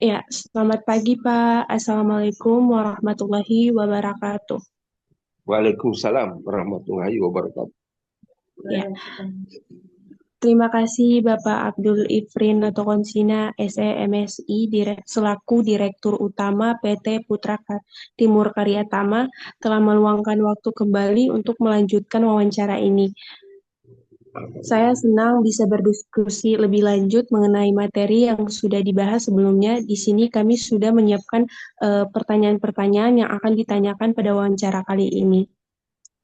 Ya, selamat pagi Pak. Assalamualaikum warahmatullahi wabarakatuh. Waalaikumsalam warahmatullahi wabarakatuh. Ya, terima kasih Bapak Abdul Ifrin Konsina, SE MSI, selaku Direktur Utama PT Putra Timur Karya Tama telah meluangkan waktu kembali untuk melanjutkan wawancara ini. Saya senang bisa berdiskusi lebih lanjut mengenai materi yang sudah dibahas sebelumnya. Di sini kami sudah menyiapkan pertanyaan-pertanyaan yang akan ditanyakan pada wawancara kali ini.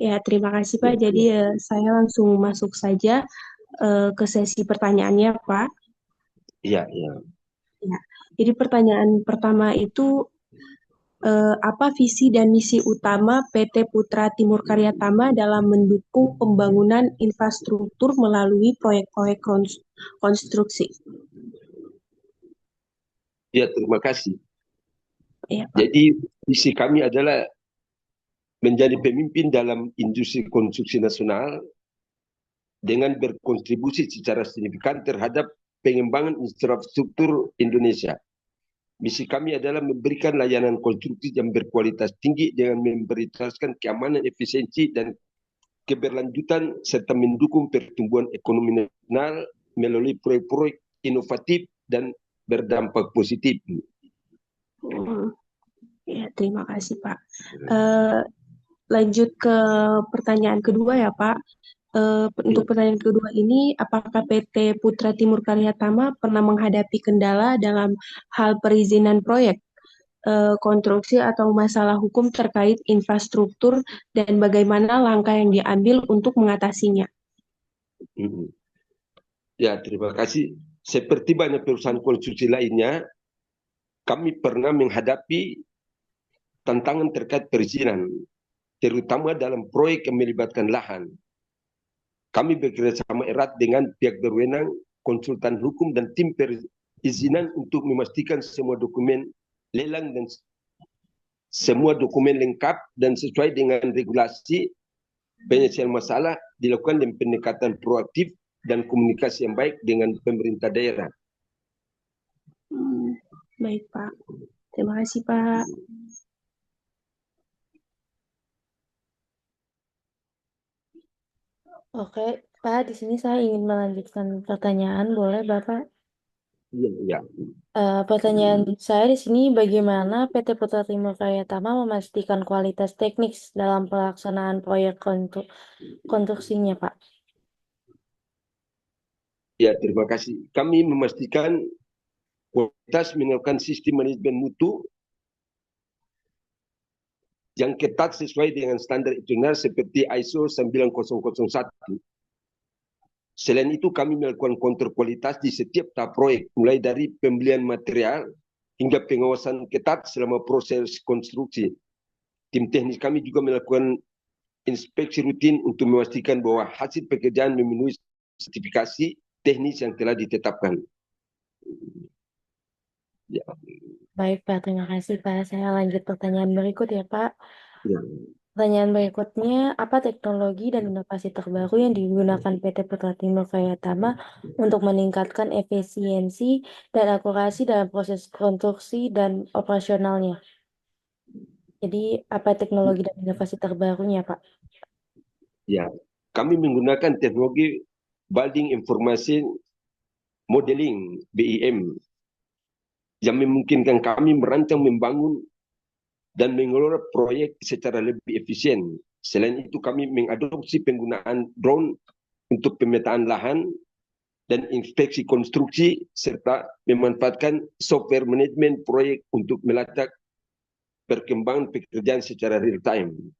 Ya, terima kasih Pak. Ya, Jadi ya, saya langsung masuk saja ke sesi pertanyaannya Pak. ya, ya. Ya. Jadi pertanyaan pertama itu apa visi dan misi utama PT Putra Timur Karya Tama dalam mendukung pembangunan infrastruktur melalui proyek-proyek konstruksi? Ya, terima kasih. Ya, Pak. Jadi visi kami adalah menjadi pemimpin dalam industri konstruksi nasional dengan berkontribusi secara signifikan terhadap pengembangan infrastruktur Indonesia. Misi kami adalah memberikan layanan konstruksi yang berkualitas tinggi dengan memprioritaskan keamanan, efisiensi, dan keberlanjutan serta mendukung pertumbuhan ekonomi nasional melalui proyek-proyek inovatif dan berdampak positif. Hmm, ya, terima kasih Pak. Eh, Lanjut ke pertanyaan kedua ya Pak. Ya. Untuk pertanyaan kedua ini, apakah PT Putra Timur Karya Tama pernah menghadapi kendala dalam hal perizinan proyek, konstruksi atau masalah hukum terkait infrastruktur dan bagaimana langkah yang diambil untuk mengatasinya? Mm. Ya, terima kasih. Seperti banyak perusahaan konstruksi lainnya, kami pernah menghadapi tantangan terkait perizinan, terutama dalam proyek yang melibatkan lahan. Kami bekerjasama erat dengan pihak berwenang, konsultan hukum, dan tim perizinan untuk memastikan semua dokumen lelang dan semua dokumen lengkap dan sesuai dengan regulasi. Penyelesaian masalah dilakukan dengan pendekatan proaktif dan komunikasi yang baik dengan pemerintah daerah. Hmm, Baik Pak, terima kasih Pak. Oke, Pak, di sini saya ingin melanjutkan pertanyaan, boleh Bapak? Iya, iya. Pertanyaan saya di sini, bagaimana PT Putra Timur Karya Tama memastikan kualitas teknis dalam pelaksanaan proyek konstruksinya, Pak? Ya, terima kasih. Kami memastikan kualitas melakukan sistem manajemen mutu yang ketat sesuai dengan standar internasional seperti ISO 9001. Selain itu, kami melakukan kontrol kualitas di setiap tahap proyek, mulai dari pembelian material hingga pengawasan ketat selama proses konstruksi. Tim teknis kami juga melakukan inspeksi rutin untuk memastikan bahwa hasil pekerjaan memenuhi sertifikasi teknis yang telah ditetapkan. Ya, Baik, Pak, terima kasih, Pak. Saya lanjut pertanyaan berikut ya, Pak. ya. Pertanyaan berikutnya, apa teknologi dan inovasi terbaru yang digunakan PT Putra Timur Karya Tama untuk meningkatkan efisiensi dan akurasi dalam proses konstruksi dan operasionalnya? Jadi, apa teknologi dan inovasi terbarunya, Pak? Ya, kami menggunakan teknologi building information modeling BIM yang memungkinkan kami merancang, membangun, dan mengelola proyek secara lebih efisien. Selain itu, kami mengadopsi penggunaan drone untuk pemetaan lahan dan inspeksi konstruksi, serta memanfaatkan software manajemen proyek untuk melacak perkembangan pekerjaan secara real time.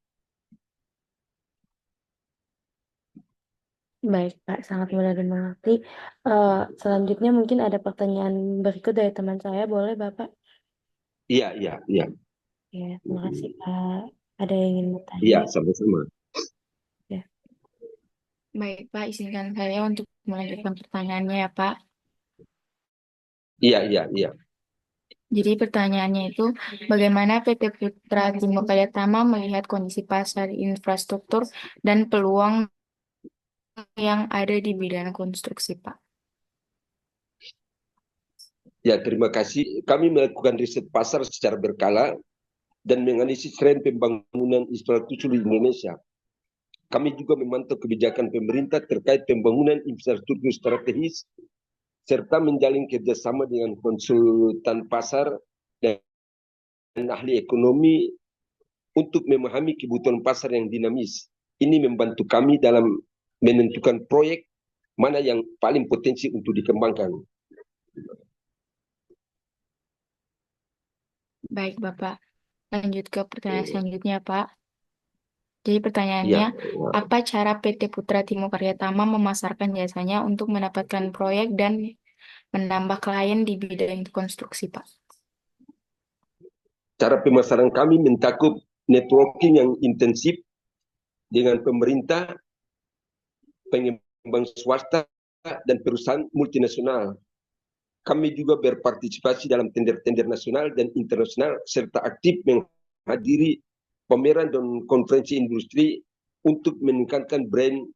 Baik, Pak, sangat mudah dimengerti. Selanjutnya mungkin ada pertanyaan berikut dari teman saya, boleh Bapak? Iya, iya, iya. Ya, terima kasih, Pak. Ada yang ingin bertanya? Iya, sama-sama. Ya. Baik, Pak, izinkan saya untuk melanjutkan pertanyaannya ya, Pak. Iya, iya, iya. Jadi pertanyaannya itu, bagaimana PT Putra Timur Karya Tama melihat kondisi pasar infrastruktur dan peluang yang ada di bidang konstruksi, Pak? Ya, terima kasih. Kami melakukan riset pasar secara berkala dan menganalisis tren pembangunan infrastruktur di Indonesia. Kami juga memantau kebijakan pemerintah terkait pembangunan infrastruktur strategis serta menjalin kerjasama dengan konsultan pasar dan ahli ekonomi untuk memahami kebutuhan pasar yang dinamis. Ini membantu kami dalam menentukan proyek mana yang paling potensi untuk dikembangkan. Baik, Bapak. Lanjut ke pertanyaan selanjutnya, Pak. Jadi Ya, pertanyaannya, apa cara PT Putra Timo Karya Tama memasarkan jasanya untuk mendapatkan proyek dan menambah klien di bidang konstruksi, Pak? cara pemasaran kami mencakup networking yang intensif dengan pemerintah, pengembang swasta, dan perusahaan multinasional. Kami juga berpartisipasi dalam tender-tender nasional dan internasional serta aktif menghadiri pameran dan konferensi industri untuk meningkatkan brand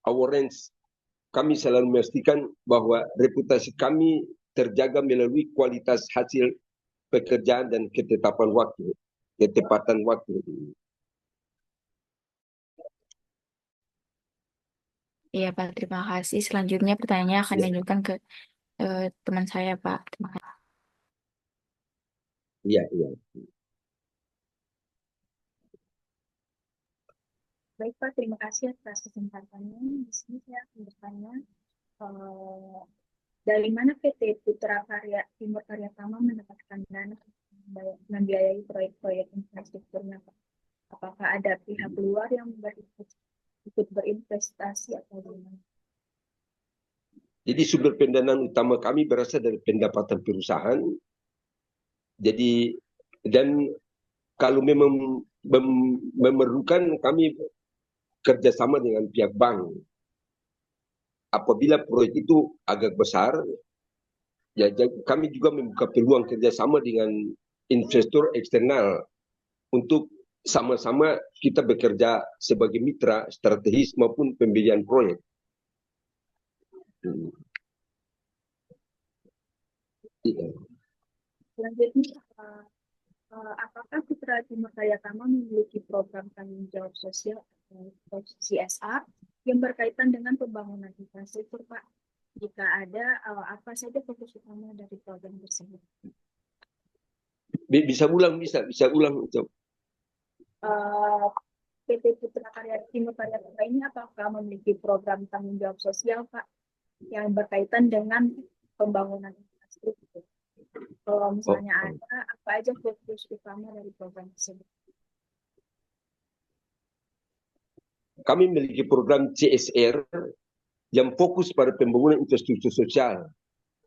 awareness. Kami selalu memastikan bahwa reputasi kami terjaga melalui kualitas hasil pekerjaan dan ketepatan waktu. Iya, Pak. Terima kasih. Selanjutnya pertanyaannya akan Ya, diajukan ke teman saya, Pak. Terima kasih. ya, ya. Baik Pak, terima kasih atas kesempatannya. Di sini saya akan bertanya, dari mana PT Putra Karya Timur Karya Tama mendapatkan dana membiayai proyek-proyek infrastrukturnya, Pak? Apakah ada pihak luar yang ikut berinvestasi atau bagaimana? Jadi sumber pendanaan utama kami berasal dari pendapatan perusahaan. Jadi dan kalau memang memerlukan kami kerjasama dengan pihak bank. Apabila proyek itu agak besar, ya kami juga membuka peluang kerjasama dengan investor eksternal untuk sama-sama kita bekerja sebagai mitra strategis maupun pembelian proyek. Selanjutnya, apakah Putra Timur Karya Tama memiliki program tanggung jawab sosial atau CSR yang berkaitan dengan pembangunan infrastruktur, Pak? Jika ada, apa saja fokus utama dari program tersebut? Bisa ulang. PT Putra Karya Timur Karya Tama ini apakah memiliki program tanggung jawab sosial, Pak, yang berkaitan dengan pembangunan infrastruktur? Kalau misalnya ada, apa aja fokus utama dari program tersebut? Kami memiliki program CSR yang fokus pada pembangunan infrastruktur sosial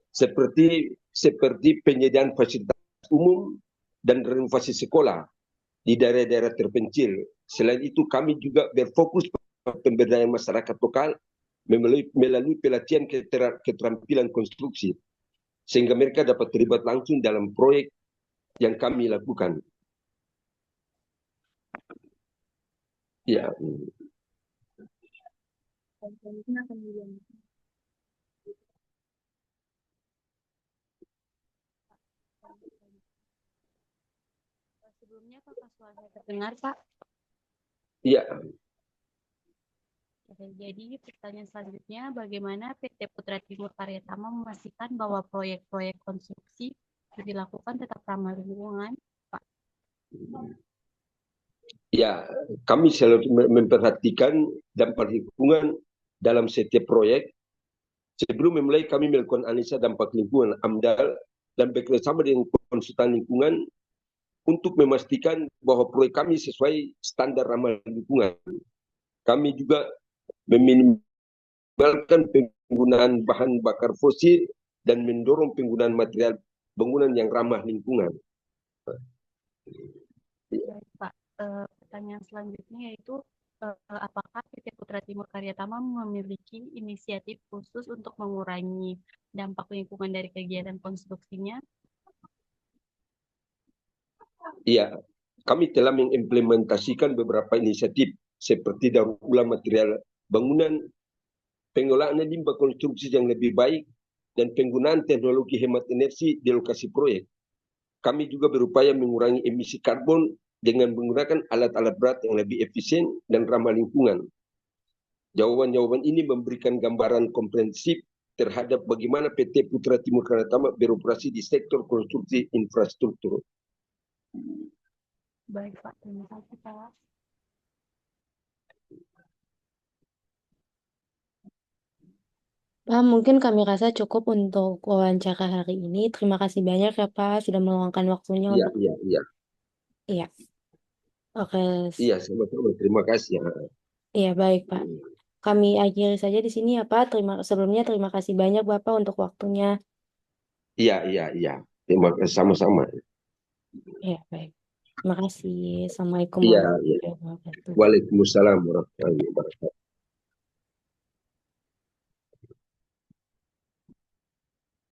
seperti penyediaan fasilitas umum dan renovasi sekolah di daerah-daerah terpencil. Selain itu, kami juga berfokus pada pemberdayaan masyarakat lokal melalui pelatihan keterampilan konstruksi, sehingga mereka dapat terlibat langsung dalam proyek yang kami lakukan. Ya. Sebelumnya apakah suara saya terdengar, Pak? Iya. Jadi pertanyaan selanjutnya, bagaimana PT Putra Timur Karya Tama memastikan bahwa proyek-proyek konstruksi yang dilakukan tetap ramah lingkungan, Pak? Ya, kami selalu memperhatikan dampak lingkungan dalam setiap proyek. Sebelum memulai, kami melakukan analisa dampak lingkungan AMDAL dan bekerjasama dengan konsultan lingkungan untuk memastikan bahwa proyek kami sesuai standar ramah lingkungan. Kami juga meminimalkan penggunaan bahan bakar fosil dan mendorong penggunaan material bangunan yang ramah lingkungan. Baik, Pak. Pertanyaan selanjutnya yaitu, apakah PT Putra Timur Karya Tama memiliki inisiatif khusus untuk mengurangi dampak lingkungan dari kegiatan konstruksinya? Iya, kami telah mengimplementasikan beberapa inisiatif seperti daur ulang material bangunan, pengolahan limbah konstruksi yang lebih baik, dan penggunaan teknologi hemat energi di lokasi proyek. Kami juga berupaya mengurangi emisi karbon dengan menggunakan alat-alat berat yang lebih efisien dan ramah lingkungan. Jawaban-jawaban ini memberikan gambaran komprehensif terhadap bagaimana PT Putra Timur Karya Tama beroperasi di sektor konstruksi infrastruktur. Baik Pak, terima kasih Pak. Pak, mungkin kami rasa cukup untuk wawancara hari ini. Terima kasih banyak ya Pak sudah meluangkan waktunya Iya, untuk iya, iya. iya. Oke, Iya, sama-sama. Terima kasih. iya baik Pak. Kami akhiri saja di sini ya Pak. Sebelumnya terima kasih banyak Bapak untuk waktunya. Iya, iya, iya. Terima kasih sama-sama. Iya baik. Terima kasih. Assalamualaikum Iya, iya. warahmatullahi wabarakatuh. Waalaikumsalam warahmatullahi wabarakatuh.